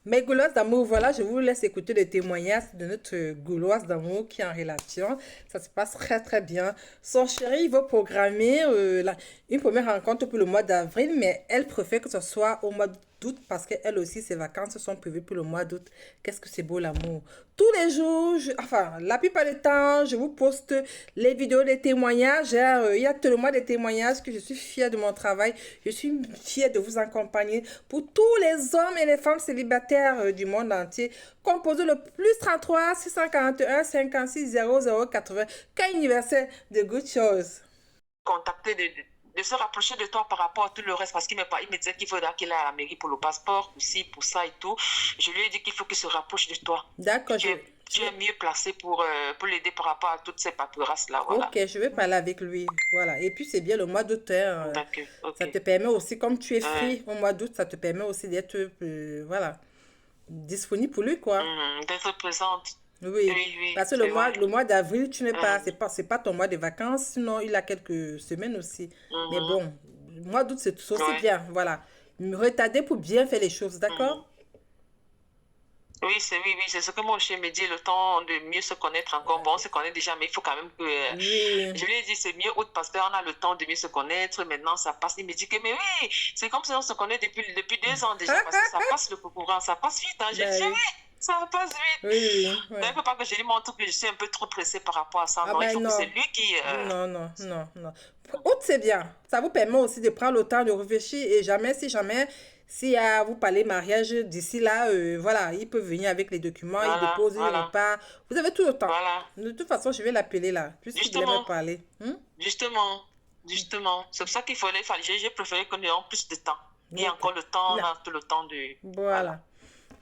Mes gouloises d'amour, voilà, je vous laisse écouter le témoignage de notre gouloise d'amour qui est en relation. Ça se passe très très bien. Son chéri, il veut programmer une première rencontre pour le mois d'avril, mais elle préfère que ce soit au mois d'août parce qu'elle aussi, ses vacances sont prévues pour le mois d'août. Qu'est-ce que c'est beau l'amour. Tous les jours, enfin, la plupart du temps, je vous poste les vidéos, les témoignages. Il y a tellement de témoignages que je suis fière de mon travail. Je suis fière de vous accompagner pour tous les hommes et les femmes célibataires du monde entier. Composez le plus 33 641 56 00 80. Cas universel de good choses. Contacter, de se rapprocher de toi par rapport à tout le reste, parce il me disait qu'il faudra qu'il aille à la mairie pour le passeport, aussi pour ça et tout. Je lui ai dit qu'il faut qu'il se rapproche de toi. D'accord, Tu es mieux placé pour l'aider par rapport à toutes ces paperasses-là, voilà. ok, je vais parler avec lui. Voilà. Et puis, c'est bien le mois d'août, hein. D'accord, Ça ok. te permet aussi, comme tu es Ouais. free au mois d'août, ça te permet aussi d'être, voilà, disponible pour lui, quoi. D'être présente. Oui. Oui, oui, Parce que c'est vrai. le mois d'avril, tu n'es pas, Mhm, c'est pas ton mois de vacances, sinon il a quelques semaines aussi. Mais mhm, bon, le mois d'août, c'est aussi ouais. bien. Voilà. Me retarder pour bien faire les choses, Mhm. d'accord? Oui, c'est ce que mon chien me dit, le temps de mieux se connaître encore. Bon, on se connaît déjà, mais il faut quand même que... Oui. je lui ai dit, c'est mieux août parce qu'on a le temps de mieux se connaître. Maintenant, ça passe. Il me dit que, mais oui, c'est comme si on se connaît depuis 2 ans déjà, parce que ça passe le courant, ça passe vite. Hein. J'ai dit, Ben, oui, ça passe vite. oui, oui, oui. Donc, il ne faut pas que je lui montre que je suis un peu trop pressée par rapport à ça. Ah Non, il ben faut que c'est non. lui qui... Non, non, non, non. Août, c'est bien. Ça vous permet aussi de prendre le temps de réfléchir et jamais, si jamais, si vous parlez mariage d'ici là, voilà, il peut venir avec les documents, il voilà, dépose, il voilà, repart. Vous avez tout le temps. voilà. De toute façon, je vais l'appeler là, puisqu'il voulait me Justement, parler. Hmm? justement, justement. C'est pour ça j'ai préféré qu'on ait plus de temps. Et Ok. encore le temps, on Là. a tout le temps de... Voilà.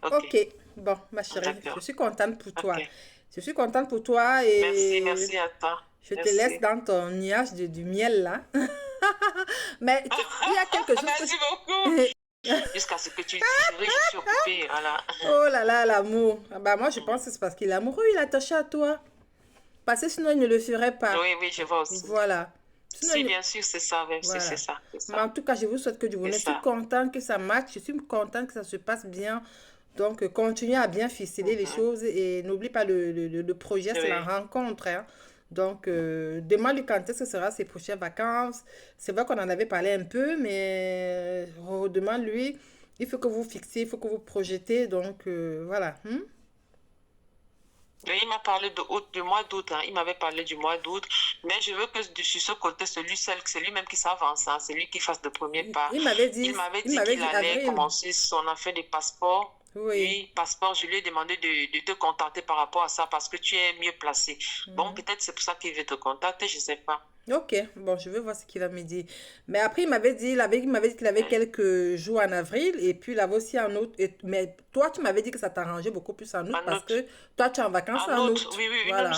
Voilà. Ok, Ok. Bon, ma chérie, je d'accord. suis contente pour Ok. toi. Je suis contente pour toi Merci, et merci à toi. je te laisse Merci. dans ton nuage du miel là. Mais il y a quelque chose que... Merci beaucoup. Jusqu'à ce que tu dises, chérie, je suis occupée. Voilà. Oh là là, l'amour. Ah bah moi, je pense que c'est parce qu'il est amoureux, il est attaché à toi. Parce que sinon, il ne le ferait pas. Oui, oui, je vois aussi. Voilà. Sinon, Si, bien sûr, c'est ça, même si c'est voilà. ça, c'est Mais ça, en tout cas, je vous souhaite que du c'est bonheur. Je suis ça. contente que ça matche. Je suis contente que ça se passe bien. Donc, continuez à bien ficeler les Mhm. choses et n'oublie pas le projet, c'est la Oui. rencontre, hein. Donc, demande-lui quand est-ce que sera ses prochaines vacances. C'est vrai qu'on en avait parlé un peu, mais demande-lui. Il faut que vous fixiez, il faut que vous projetez. Donc, voilà. Hmm? Oui, il m'a parlé du mois d'août, hein. Il m'avait parlé du mois d'août, mais je veux que sur ce côté, c'est lui-même qui s'avance, hein. C'est lui qui fasse le premier pas. Il m'avait Il dit m'avait qu'il dit allait avril. commencer son affaire de passeport. Oui. Oui, passeport, je lui ai demandé de te contacter par rapport à ça parce que tu es mieux placé. Bon, Mhm. peut-être c'est pour ça qu'il veut te contacter, je ne sais pas. Ok, bon, je vais voir ce qu'il va me dire. Mais après, il m'avait dit qu'il avait Oui. quelques jours en avril et puis il avait aussi en août. Mais toi, tu m'avais dit que ça t'arrangeait beaucoup plus en août En parce août. que toi, tu es en vacances En en août, août. oui, oui, oui, Voilà.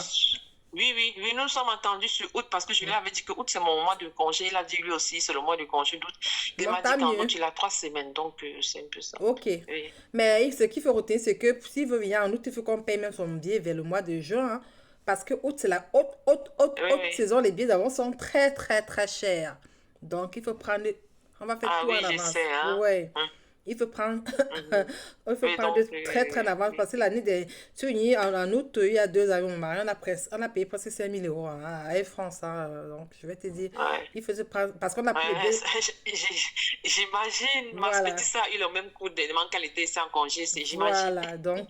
oui, nous nous sommes entendus sur août parce que je lui avais dit que août c'est mon mois de congé. Il a dit lui aussi c'est le mois de congé d'août. Il Bon, m'a dit tant qu'en mieux. août il a 3 semaines, donc c'est un peu ça. Ok. Oui. Mais ce qu'il faut retenir, c'est que s'il veut venir en août, il faut qu'on paye même son billet vers le mois de juin, hein. Parce que août, c'est la Oui, haute oui. saison. Les billets d'avance sont très, très, très chers. Donc, il faut prendre... On va faire Ah tout en oui, je avance. sais, hein. Ouais. Hum, Il faut prendre, mhm. il faut Oui, prendre donc, très très en avance parce que l'année des, tu vois, en août, il y a 2 avions mariés, on a payé presque 5 000 € hein, à Air France, hein. Donc, je vais te dire, ouais. il faut se prendre, parce qu'on a pris les Ouais, billets, j'imagine, ma voilà, petite a eu le même coup d'élément qu'elle était ici en congé, j'imagine. voilà, donc,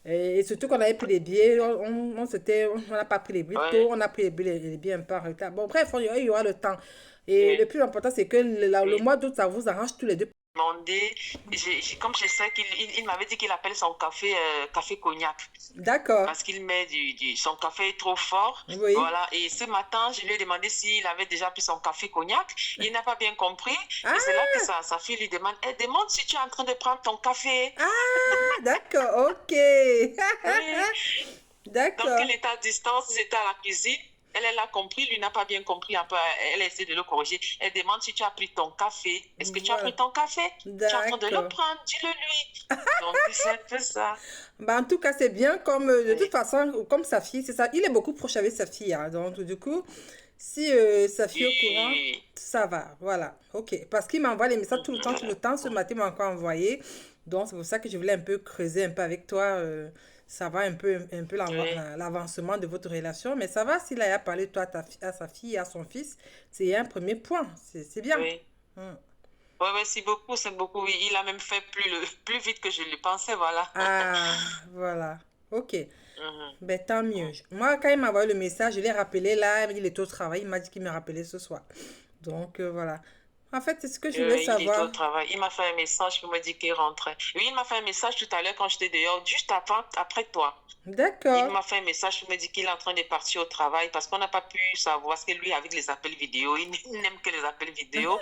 et surtout qu'on avait pris les billets, on n'a pas pris les billets tôt, Ouais, on a pris les billets un peu en retard. Bon, bref, il y aura le temps. Et le oui, plus important, c'est que le oui. mois d'août, ça vous arrange tous les deux. Demandé, comme je sais il m'avait dit qu'il appelle son café café cognac. D'accord, Parce qu'il met son café est trop fort. oui. Voilà. Et ce matin, je lui ai demandé s'il avait déjà pris son café cognac. Il n'a pas bien compris. Et c'est là Ah, que sa fille lui demande, elle demande si tu es en train de prendre ton café. ah, d'accord, ok. Oui. Donc, D'accord. il était à distance, ils étaient à la cuisine. Elle a compris, lui n'a pas bien compris un peu. Elle a essayé de le corriger. Elle demande si tu as pris ton café. Est-ce que tu as pris Voilà. ton café? Tu es en train de le D'accord. prendre, dis-le lui. Donc, c'est un peu ça. Bah, en tout cas, c'est bien comme de toute Oui. façon, comme sa fille, c'est ça. Il est beaucoup proche avec sa fille, hein. Donc, du coup, si sa fille est au courant, Oui. ça va. Voilà. Ok. Parce qu'il m'envoie les messages tout le temps, tout le Voilà. temps. Ce matin, il m'a encore envoyé. Donc, c'est pour ça que je voulais un peu creuser un peu avec toi, savoir un peu Oui, l'avancement de votre relation. Mais ça va, s'il a parlé de toi à sa fille et à son fils, c'est un premier point. C'est bien. oui. Hmm. Oui, oui, c'est beaucoup. Oui. Il a même fait plus vite que je le pensais, voilà. Ah, voilà. Ok. Mhm, Ben, tant mieux. mhm. Moi, quand il m'a envoyé le message, je l'ai rappelé là. Il m'a dit il était au travail. Il m'a dit qu'il me rappelait ce soir. Donc, voilà. En fait, c'est ce que je voulais Il était savoir. au travail. Il m'a fait un message pour me dire qu'il rentrait. Oui, il m'a fait un message tout à l'heure quand j'étais dehors, juste après toi. Il D'accord. m'a fait un message pour me dire qu'il est en train de partir au travail parce qu'on n'a pas pu savoir. Parce que lui, avec les appels vidéo, il n'aime que les appels vidéo.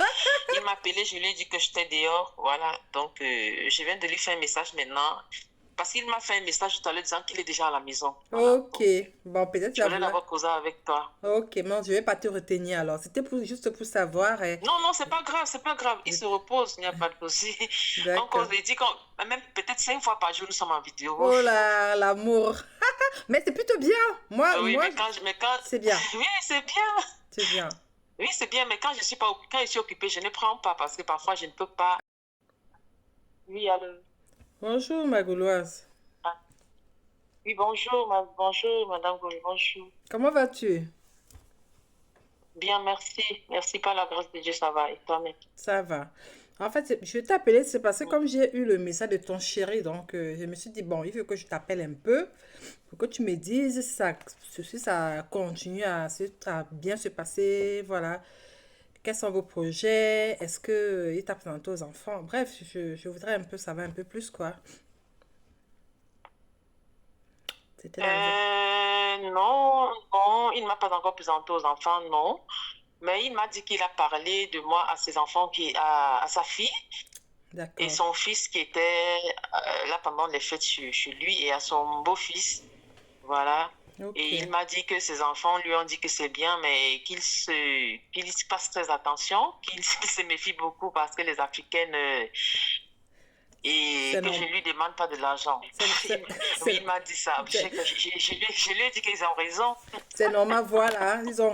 Il m'a appelé, je lui ai dit que j'étais dehors. Voilà. Donc, je viens de lui faire un message maintenant. Parce qu'il m'a fait un message tout à l'heure disant qu'il est déjà à la maison. Voilà. Ok. Donc, Bon, peut-être il je va voulais vouloir. d'abord causer avec toi. Ok, non, je vais pas te retenir alors. C'était juste pour savoir. Non, non, c'est pas grave, c'est pas grave. Il se repose, il n'y a pas de souci. On D'accord. cause, il dit qu'on, même peut-être 5 fois par jour, nous sommes en vidéo. Oh Ouf, ouf. là, l'amour. Mais c'est plutôt bien. Oui, C'est bien. oui, c'est bien. C'est bien. Oui, c'est bien, mais quand je suis occupée, je ne prends pas parce que parfois je ne peux pas. Oui, allô. Bonjour, ma Gauloise. Ah, oui, bonjour, madame Goulet, bonjour. Comment vas-tu? Bien, merci. Merci par la grâce de Dieu, ça va. Et toi-même? Ça va. En fait, je t'ai appelé, c'est parce que comme j'ai eu le message de ton chéri, donc je me suis dit, bon, il faut que je t'appelle un peu pour que tu me dises si ça continue à bien se passer, voilà. Quels sont vos projets? Est-ce que il t'a présenté aux enfants? Bref, je voudrais un peu savoir un peu plus, quoi. C'était la raison. Non, non, il ne m'a pas encore présenté aux enfants, non. Mais il m'a dit qu'il a parlé de moi à ses enfants, à sa fille et D'accord. son fils qui était là pendant les fêtes chez lui et à son beau-fils. Voilà. Ok. Et il m'a dit que ses enfants lui ont dit que c'est bien, mais qu'il se fasse très attention, qu'il se méfie beaucoup parce que les Africaines, et C'est que je normal. ne lui demande pas de l'argent. Oui, il m'a dit ça. C'est Je lui ai dit qu'ils ont raison. c'est normal, voilà. Ils ont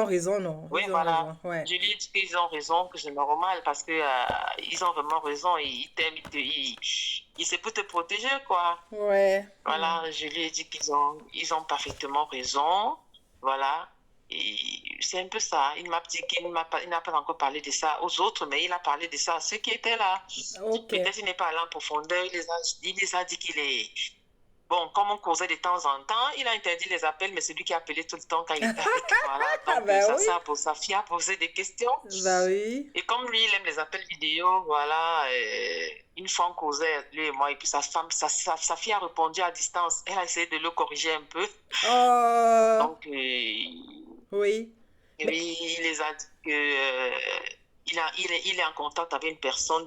raison, non? Oui, Ils ont voilà. raison, ouais. Je lui ai dit qu'ils ont raison, que c'est normal parce que ils ont vraiment raison. Ils t'aiment, c'est pour te protéger, quoi. Ouais. Hmm. Voilà, je lui ai dit ils ont parfaitement raison. Voilà. Et c'est un peu ça. Il m'a dit il n'a pas encore parlé de ça aux autres, mais il a parlé de ça à ceux qui étaient là. Ok. Peut-être qu'il n'est pas allé en profondeur. Il les a dit qu'il est. Bon, comme on causait de temps en temps, il a interdit les appels, mais c'est lui qui appelait tout le temps quand il était avec. Voilà. Ah, Donc, bah ça, oui. ça, pour sa fille a posé des questions. Bah oui. Et comme lui, il aime les appels vidéo, voilà, une fois on causait, lui et moi, et puis sa fille a répondu à distance. Elle a essayé de le corriger un peu. Oh, Donc, oui. Mais lui, il les a dit que, il est en contact avec une personne